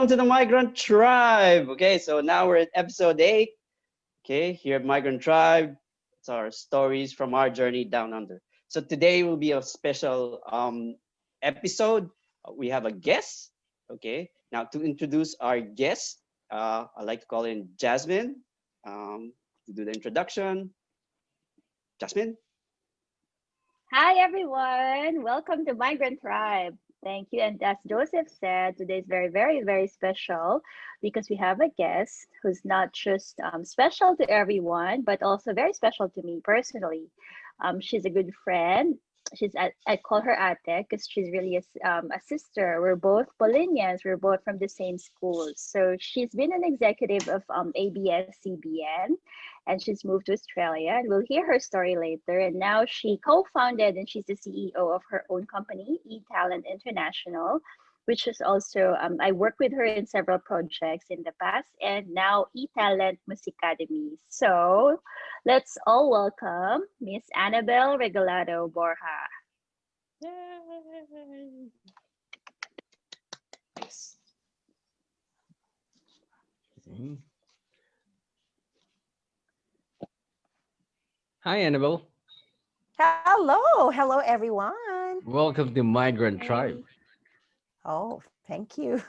welcome to the Migrant Tribe. Okay, so now we're at episode 8. Okay, here at Migrant Tribe, it's our stories from our journey down under. So today will be a special episode. We have a guest. Okay, now to introduce our guest, I'd like to call in Jasmine to do the introduction. Jasmine. Hi, everyone. Welcome to Migrant Tribe. Thank you. And as Joseph said, today is very, very, very special because we have a guest who's not just special to everyone, but also very special to me personally. She's a good friend. I call her ate because she's really a sister. We're both Polinians. We're both from the same school. So she's been an executive of ABS-CBN, and she's moved to Australia. And we'll hear her story later. And now she co-founded and she's the CEO of her own company, eTalent International, which is also I worked with her in several projects in the past, and now eTalent Musicademy. So let's all welcome Miss Anabelle Borja. Yay! Yes. Hi, Annabelle. Hello, everyone. Welcome to Migrant Tribe. Hi. Oh, thank you.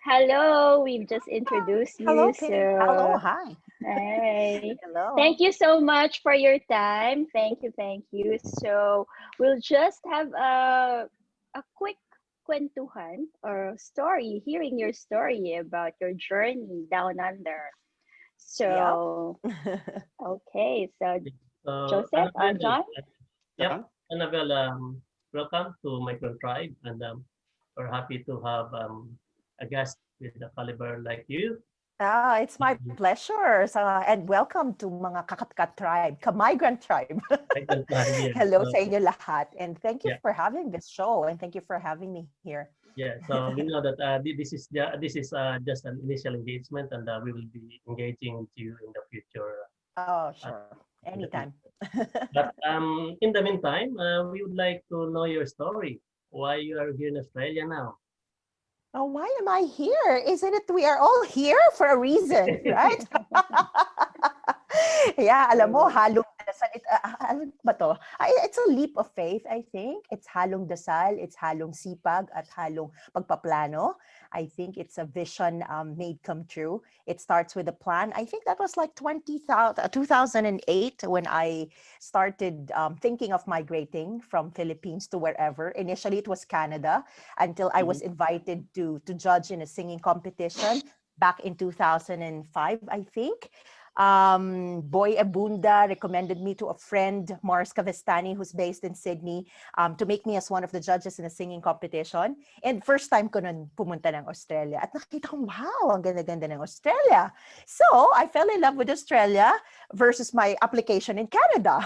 Hello, we've just introduced Hello, you. Penny. Hello, So, hi. hey. Hello. Thank you so much for your time. Thank you, thank you. So, we'll just have a quick kwentuhan or story, hearing your story about your journey down under. Yep. So, okay. So, Joseph, Annabelle, John? yep, Uh-huh. Annabelle, welcome to Migrant Tribe, and we're happy to have a guest with a caliber like you. It's my pleasure. So, and welcome to mga Kakatkat tribe, Migrant tribe. Migrant Tribe, yeah. Hello sa inyo lahat. And thank you Yeah, for having this show. And thank you for having me here. yeah. So we know that this is just an initial engagement, and we will be engaging with you in the future. Oh, Uh, sure. in the Anytime. But in the meantime, we would like to know your story. Why you are here in Australia now? Oh, why am I here? Isn't it we are all here for a reason, right? Yeah, alam mo, halong dasal. Ano ba to? It's a leap of faith, I think. It's halong dasal, it's halong sipag, at halong pagpaplano. I think it's a vision made come true. It starts with a plan. I think that was like 2008 when I started thinking of migrating from Philippines to wherever. Initially, it was Canada until I was Mhm. invited to judge in a singing competition back in 2005, I think. Boy Abunda recommended me to a friend, Mars Cavestani, who's based in Sydney, to make me as one of the judges in a singing competition. And first time ko nun pumunta ng Australia. At nakita ko, wow, ang ganda-ganda ng Australia. So, I fell in love with Australia versus my application in Canada.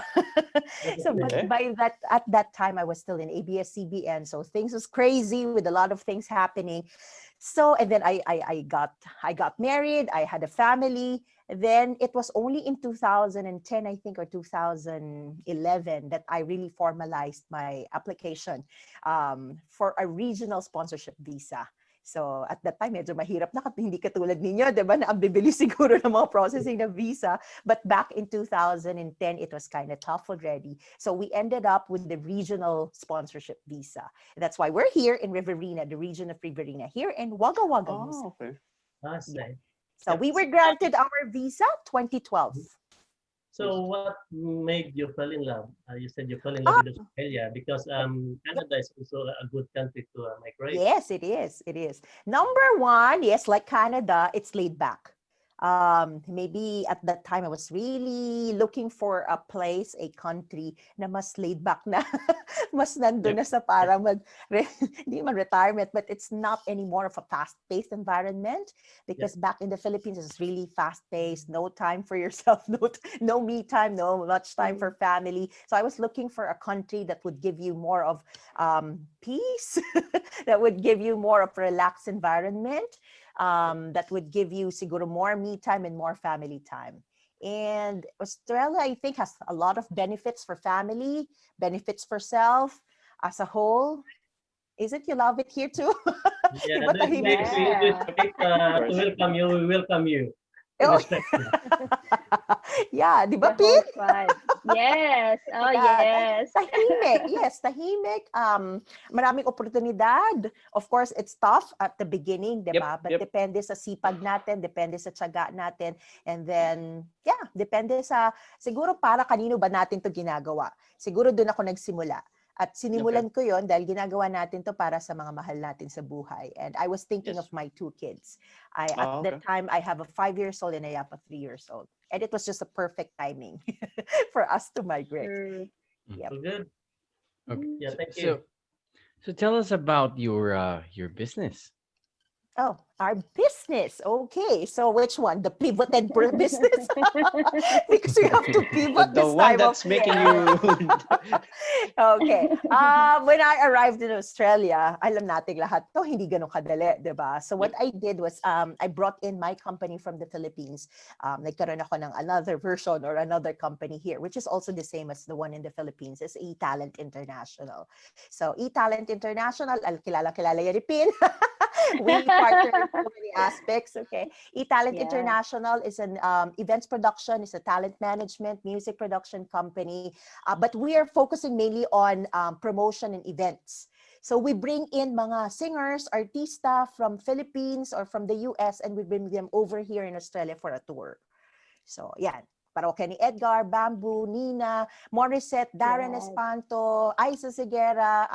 So, but Okay. at that time, I was still in ABS-CBN. So things was crazy with a lot of things happening. So, and then I got married. I had a family. Then it was only in 2010, I think, or 2011 that I really formalized my application for a regional sponsorship visa. So at that time, medyo mahirap na hindi katulad ninyo, di ba? Na ang bibilis siguro ng mga processing ng visa. But back in 2010, it was kind of tough already. So we ended up with the regional sponsorship visa. That's why we're here in Riverina, the region of Riverina, here in Wagga Wagga, Nusa. Oh, okay. That's Yeah. nice. So Yep. we were granted our visa 2012. So what made you fall in love? You said you fell in love Ah, with Australia because Canada is also a good country to migrate. yes, it is. It is. Number one, yes, like Canada, it's laid back. Maybe at that time I was really looking for a place, a country na mas laid back na, mas nandun Yep. na sa parang hindi man retirement, but it's not anymore of a fast-paced environment because back in the Philippines it's really fast-paced, no time for yourself, no me time, no much time for family. So I was looking for a country that would give you more of peace, that would give you more of a relaxed environment, that would give you siguro more me time and more family time. And Australia, I think, has a lot of benefits for family, benefits for self as a whole. Isn't you love it here too? Yeah, Iba next week tahimik. we need Yeah. to meet, Of to course. welcome you. We welcome you. Oh, Irrespective. yeah, di ba, The whole Pin? tribe. Yes. Oh, Yeah, yes. tahimik. Yes, tahimik. Maraming oportunidad. Of course, it's tough at the beginning, di Yep, ba? But yep. depende sa sipag natin, depende sa tiyaga natin, and then, yeah, depende sa, siguro para kanino ba natin to ginagawa. Siguro doon ako nagsimula. At Okay. sinimulan ko yon dahil ginagawa natin to para sa mga mahal natin sa buhay. And I was thinking of Yes. my two kids. At Oh, that okay. time, I have a 5 years old and I have a 3 years old. And it was just a perfect timing for us to migrate. True. Yep. So good. Okay. Yeah, Mm. thank So, you. so tell us about your business. Oh, our business. Okay. So which one? The pivoted business? Because we have to The, pivot the this one time of that's making year. you Okay. When I arrived in Australia, alam nating lahat to, hindi ganun kadali, di ba? So what Yep. I did was I brought in my company from the Philippines. Nagkaroon ako ng another version or another company here, which is also the same as the one in the Philippines. It's eTalent International. So eTalent International, kilala yan ni Pin. We partner in so many aspects. Okay. eTalent Yeah. International is an events production, is a talent management, music production company. But we are focusing mainly on promotion and events. So we bring in mga singers, artista from Philippines or from the US, and we bring them over here in Australia for a tour. So, yan. Parokya ni Edgar, Bamboo, Nina, Morissette, Darren Yes. Espanto, Ice Segura,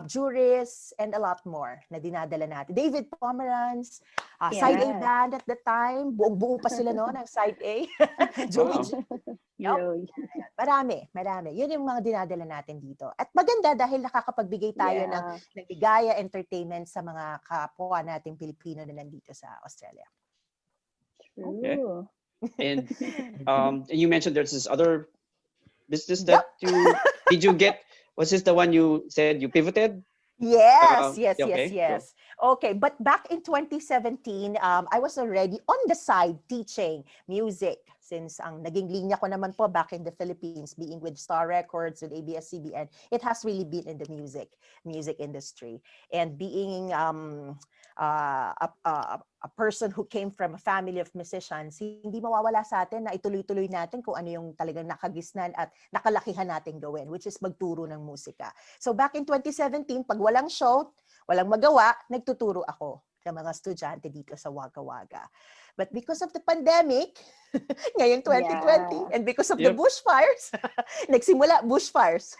Juris, and a lot more na dinadala natin. David Pomeranz, Side A Yes. Band at the time. Buong-buo pa sila no ng Side A. Joey Wow. G. Yup. Joey. Marami. Yun yung mga dinadala natin dito. At maganda dahil nakakapagbigay tayo ng Yeah. ligaya entertainment sa mga kapwa nating Pilipino na nandito sa Australia. Okay. True. And you mentioned there's this other business Yep. that did you get, was this the one you said you pivoted? Yes. Okay, go. Okay, but back in 2017, I was already on the side teaching music since ang naging linya ko naman po back in the Philippines, being with Star Records, with ABS-CBN, it has really been in the music industry. And being a person who came from a family of musicians, hindi mawawala sa atin na ituloy-tuloy natin kung ano yung talagang nakagisnan at nakalakihan natin gawin, which is magturo ng musika. So back in 2017, pag walang show, walang magawa, nagtuturo ako ng mga estudyante dito sa Wagga Wagga. But because of the pandemic, ngayong 2020, Yeah. and because of the Yep. bushfires, nagsimula bushfires.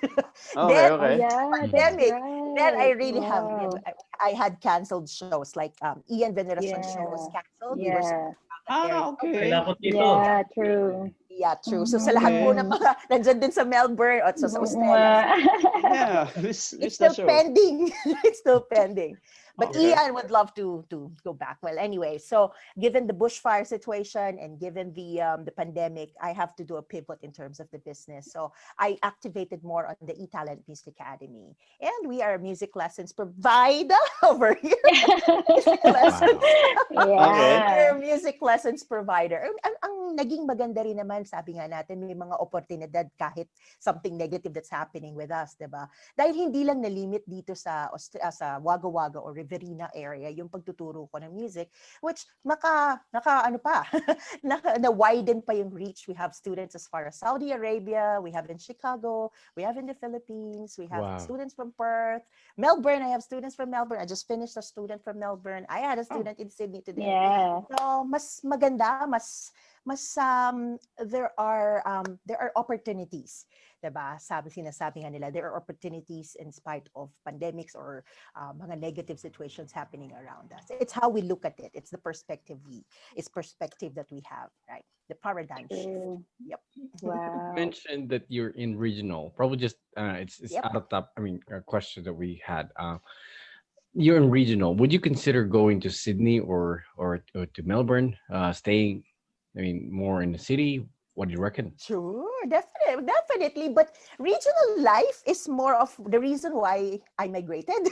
Okay, Then, Oh, okay. yeah. That's pandemic, then I right. really have, Wow. I had canceled shows like Ian Veneracion show was Yeah. canceled. We were Yeah. very Okay. Kailangan ko dito. Yeah. True. yeah, true. So sa lahat po ng Okay. mga nandyan din sa Melbourne at sa Australia, Yeah, it's miss still that show. pending. It's still pending. But Okay. Ian would love to go back. Well, anyway, so given the bushfire situation and given the pandemic, I have to do a pivot in terms of the business. So I activated more on the eTalent Music Academy, and we are a music lessons provider over here. Music lessons. Okay. Yeah. We're a music lessons provider. Ang naging maganda rin naman, sabi nga natin, may mga oportunidad kahit something negative that's happening with us, diba? Dahil hindi lang na-limit dito sa Wagga Wagga or Riverina area yung pagtuturo ko ng music, which na-widen pa yung reach. We have students as far as Saudi Arabia, we have in Chicago, we have in the Philippines, we have Wow. students from Perth, Melbourne. I have students from Melbourne. I just finished a student from Melbourne. I had a student in Sydney today. Yeah. So mas maganda, mas there are opportunities, diba? Sinasabi nga nila, there are opportunities in spite of pandemics or mga negative situations happening around us. It's how we look at it. It's the perspective that we have, right? The paradigm shift. True. Yep. Wow. Mentioned that you're in regional. Probably just it's Yep. out of top. I mean, a question that we had. You're in regional. Would you consider going to Sydney or to Melbourne? Staying, I mean, more in the city. What do you reckon? Sure, definitely. But regional life is more of the reason why I migrated.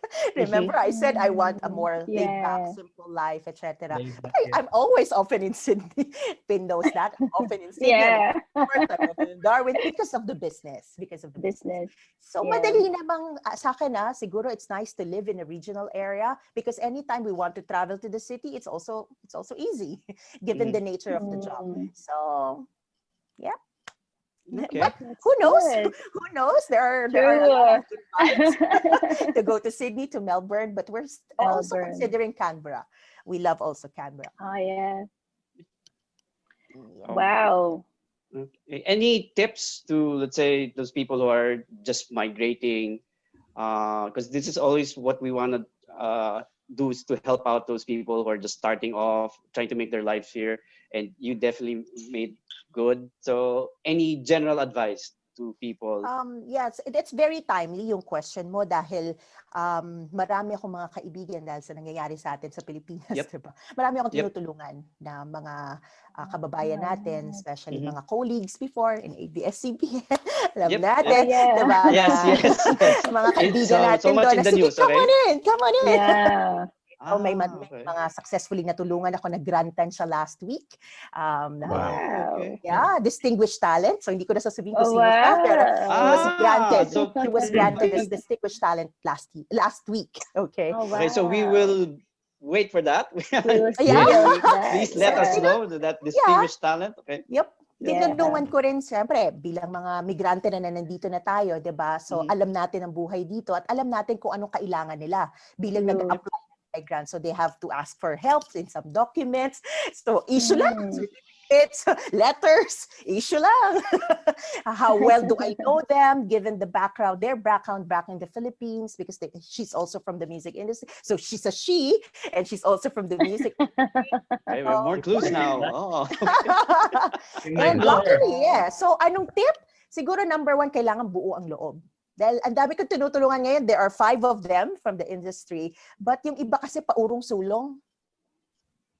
Mm-hmm. Remember, I said I want a more laid back, Yeah. simple life, etc. Laid back, yeah. I'm always often in Sydney. Pin knows that. I'm often in Sydney. I'm Yeah. often in Perth, I'm often in Darwin because of the business. Because of the business. Business. So Yeah. madali namang sa akin siguro it's nice to live in a regional area because anytime we want to travel to the city, it's also easy given the Mm-hmm. nature of the job. Mm, So yeah. But Okay. who that's knows? good. Who knows? There are a lot True. of invites to go to Sydney, to Melbourne, but we're also Melbourne. considering Canberra. We love also Canberra. Oh yeah. Yeah. Um, Wow. okay. Any tips to, let's say, those people who are just migrating? Because this is always what we want to do, is to help out those people who are just starting off, trying to make their lives here, and you definitely made good. So, any general advice to people? Yes, it's very timely yung question mo dahil marami akong mga kaibigan dahil sa nangyayari sa atin sa Pilipinas, Yep. 'di ba? Marami akong Yep. tinutulungan na mga kababayan natin, especially Mm-hmm. mga colleagues before in ABS-CBN. Alam Yep. Oh Yep. natin, 'di yeah. ba, na Yes. Yes. Yes. mga It's kaibigan so natin much doon in na, the sige, news. Okay. come on in. Yeah. Oh, may Okay. mga successfully natulungan ako, nag-grantan siya last week. Wow. Oh, Wow. okay. Yeah, distinguished talent. So hindi ko na sasabihin kung Oh sino siya, pero he was wow. granted. So He was granted we as distinguished talent last week. Okay. Oh okay. So we wow. will wait for that. We will Yeah. see Please, that. please let So, us Yeah. know that yeah. distinguished talent. Okay. Yep. Yeah. Tinulungan ko rin, siyempre, bilang mga migrante na nandito na tayo, 'di ba? So, Mm-hmm. alam natin ang buhay dito at alam natin kung anong kailangan nila bilang True. nag-apply ng migrant. So, they have to ask for help in some documents. So, issue lang. Mm. Certificates, letters, issue lang. How well do I know them, given the background, their background back in the Philippines, because she's also from the music industry. So, she's a she, and she's also from the music industry. Okay, we have So, more clues now. Oh, I and know her. luckily, yeah. So, anong tip? Siguro number one, kailangan buo ang loob. Dahil ang dami kong tinutulungan ngayon, there are 5 of them from the industry. But yung iba kasi paurong sulong.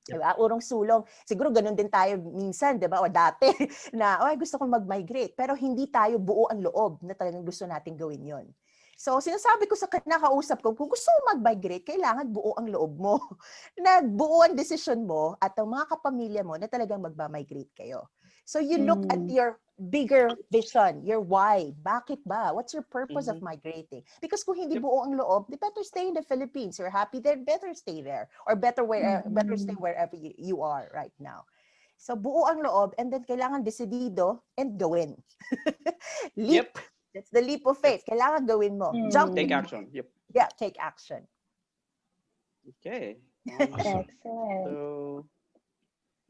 Diba? Urong sulong. Siguro ganun din tayo minsan, diba? O dati, na, ay, gusto kong mag-migrate. Pero hindi tayo buo ang loob na talagang gusto natin gawin yon. So, sinasabi ko sa kinakausap ko, kung gusto mo mag-migrate, kailangan buo ang loob mo. Na buo ang decision mo at ang mga kapamilya mo na talagang magba-migrate kayo. So, you look at Mm. your bigger vision, your why. Bakit ba? What's your purpose of mhm. migrating? Because kung hindi Yep. buo ang loob, di better stay in the Philippines. You're happy there, better stay there. Or better stay Mhm. wherever you are right now. So, buo ang loob, and then kailangan desidido and gawin. Leap. Yep. That's the leap of faith. Kailangan gawin mo. Jump. Take Mm. action. Yep. Yeah, take action. Okay. Awesome. Excellent. So,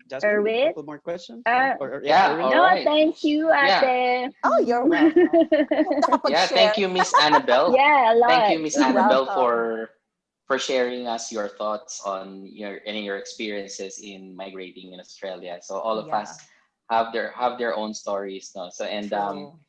Jasmine, a Erwin? couple more questions? Uh, Yeah, Yeah, Erwin? all No, right. thank you, Yeah. ate. Oh, you're welcome. Yeah, Nakapag-share. thank you, Miss Annabelle. Yeah, a Thank you, lot. Miss You're Annabelle, welcome. for sharing us your thoughts on your experiences in migrating in Australia. So all of Yeah, us have their own stories, no? So and true.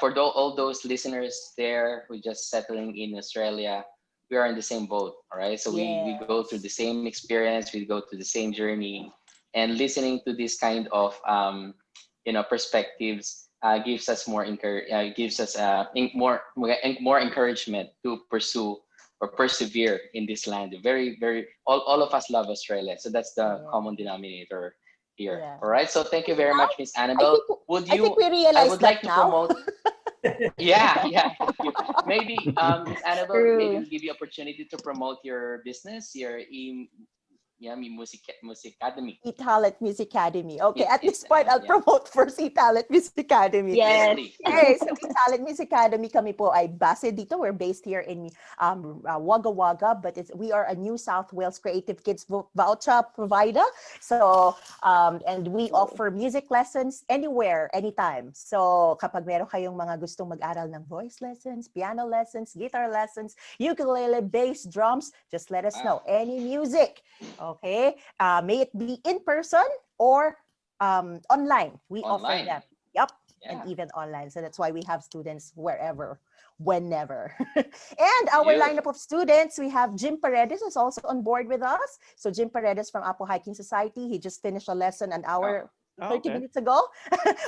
for all those listeners there who just settling in Australia, we are in the same boat, all right? So we go through the Yes. same experience, we go through the same journey, and listening to this kind of perspectives gives us gives us more encouragement to pursue or persevere in this land. Very very all of us love Australia, so that's the Yeah. common denominator here. Yeah. All right, so thank you very Now, much, Miss I Annabelle. think Would I think you we I realize would like that to now. promote. Yeah, thank you. Maybe Miss Annabelle, maybe True. we give you opportunity to promote your business, your music academy. E-Talent Music Academy. Okay, at Yes, this point, I'll yeah. promote first E-Talent Music Academy. Yes, Yes. please. Okay, so E-Talent Music Academy, kami po ay base dito. We're based here in Wagga Wagga, but we are a New South Wales Creative Kids voucher provider. So, and we offer music lessons anywhere, anytime. So, kapag meron kayong mga gustong mag-aral ng voice lessons, piano lessons, guitar lessons, ukulele, bass, drums, just let us know. Wow. Any music. Okay, may it be in person or online. We offer Online. them. Yep, and Yeah. even online. So that's why we have students wherever, whenever. And our Beautiful. lineup of students, we have Jim Paredes is also on board with us. So Jim Paredes from Apo Hiking Society, he just finished a lesson an hour Oh, 30 okay. minutes ago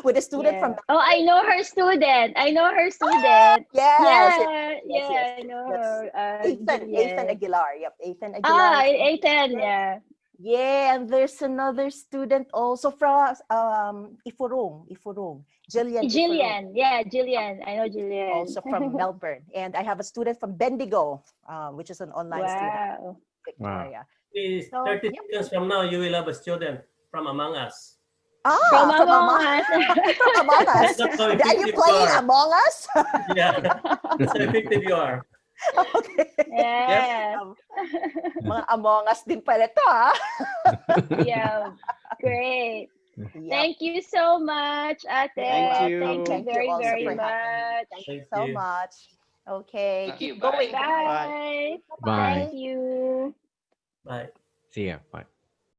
with a student from Yeah. Oh, I know her student. I know her Ah, student. yes, yes, Yeah, yes, yeah, yes. I know That's her. Ethan Juliet. Aguilar. Yep, Ethan Aguilar. Ah, Ethan, yeah. Yeah, and there's another student also from Ifurong, Jillian Ifurong, Jillian. Yeah, Jillian. I know Jillian. also from Melbourne. And I have a student from Bendigo, which is an online student, Wow. Wow. Victoria. Is So, 30 yep. seconds from now, you will have a student from Among Us. From From Among Us. from Among That's Us. not how Are you effective you playing are. Among Us? Yeah, that's how effective you are. Okay. Yep. Yes. Um, mga Among Us din pala to, ha? Yeah. Great. Yep. Thank you so much, You're Thank Ate. welcome. Thank you you. Thank you very, also Thank very for you. having me. much. Thank you Thank so you. much. Okay, Thank you. keep Bye. going, guys. Bye. Bye. Bye-bye. Thank Bye. you. Bye. See ya. Bye.